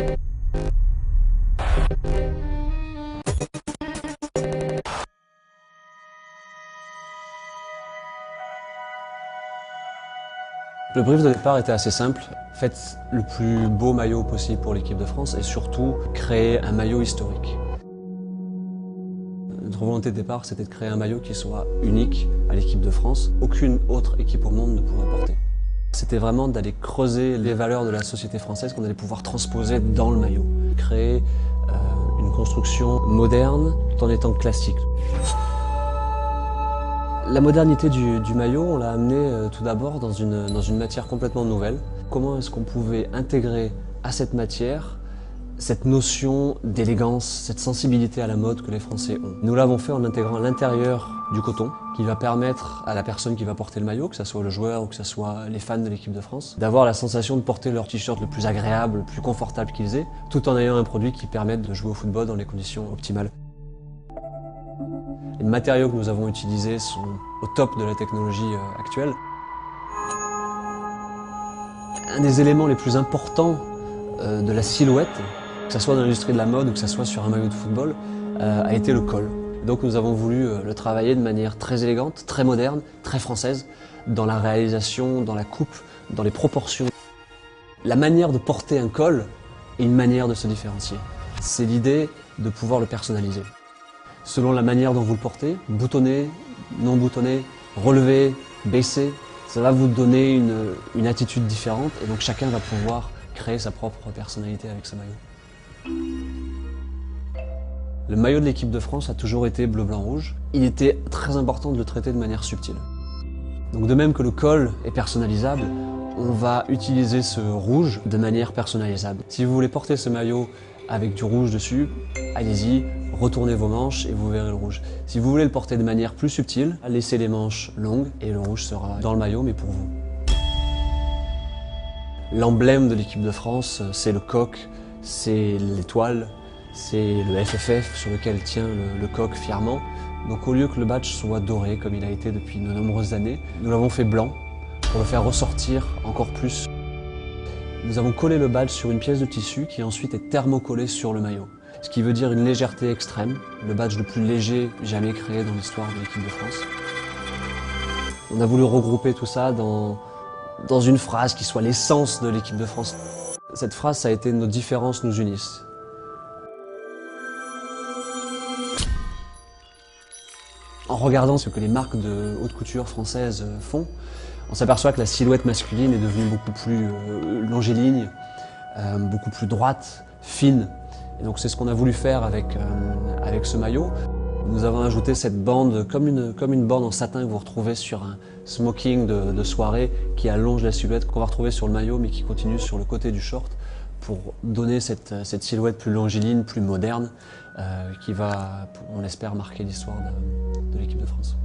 Le brief de départ était assez simple. Faites le plus beau maillot possible pour l'équipe de France et surtout créer un maillot historique. Notre volonté de départ, c'était de créer un maillot qui soit unique à l'équipe de France. Aucune autre équipe au monde ne pourrait porter. C'était vraiment d'aller creuser les valeurs de la société française qu'on allait pouvoir transposer dans le maillot. Créer une construction moderne tout en étant classique. La modernité du maillot, on l'a amené tout d'abord dans une matière complètement nouvelle. Comment est-ce qu'on pouvait intégrer à cette matière cette notion d'élégance, cette sensibilité à la mode que les Français ont. Nous l'avons fait en intégrant à l'intérieur du coton, qui va permettre à la personne qui va porter le maillot, que ce soit le joueur ou que ce soit les fans de l'équipe de France, d'avoir la sensation de porter leur t-shirt le plus agréable, le plus confortable qu'ils aient, tout en ayant un produit qui permette de jouer au football dans les conditions optimales. Les matériaux que nous avons utilisés sont au top de la technologie actuelle. Un des éléments les plus importants de la silhouette, que ce soit dans l'industrie de la mode ou que ce soit sur un maillot de football, a été le col. Donc nous avons voulu le travailler de manière très élégante, très moderne, très française, dans la réalisation, dans la coupe, dans les proportions. La manière de porter un col est une manière de se différencier. C'est l'idée de pouvoir le personnaliser. Selon la manière dont vous le portez, boutonné, non boutonné, relevé, baissé, ça va vous donner une attitude différente et donc chacun va pouvoir créer sa propre personnalité avec ce maillot. Le maillot de l'équipe de France a toujours été bleu, blanc, rouge. Il était très important de le traiter de manière subtile. Donc de même que le col est personnalisable, on va utiliser ce rouge de manière personnalisable. Si vous voulez porter ce maillot avec du rouge dessus, allez-y, retournez vos manches et vous verrez le rouge. Si vous voulez le porter de manière plus subtile, laissez les manches longues et le rouge sera dans le maillot mais pour vous. L'emblème de l'équipe de France, c'est le coq, c'est l'étoile, c'est le FFF sur lequel tient le coq fièrement. Donc au lieu que le badge soit doré comme il a été depuis de nombreuses années, nous l'avons fait blanc pour le faire ressortir encore plus. Nous avons collé le badge sur une pièce de tissu qui ensuite est thermocollée sur le maillot. Ce qui veut dire une légèreté extrême, le badge le plus léger jamais créé dans l'histoire de l'équipe de France. On a voulu regrouper tout ça dans une phrase qui soit l'essence de l'équipe de France. Cette phrase, ça a été « Nos différences nous unissent ». En regardant ce que les marques de haute couture françaises font, on s'aperçoit que la silhouette masculine est devenue beaucoup plus longiligne, beaucoup plus droite, fine. Et donc c'est ce qu'on a voulu faire avec ce maillot. Nous avons ajouté cette bande comme une bande en satin que vous retrouvez sur un smoking de soirée qui allonge la silhouette qu'on va retrouver sur le maillot mais qui continue sur le côté du short pour donner cette silhouette plus longiligne, plus moderne qui va, on l'espère, marquer l'histoire de l'équipe de France.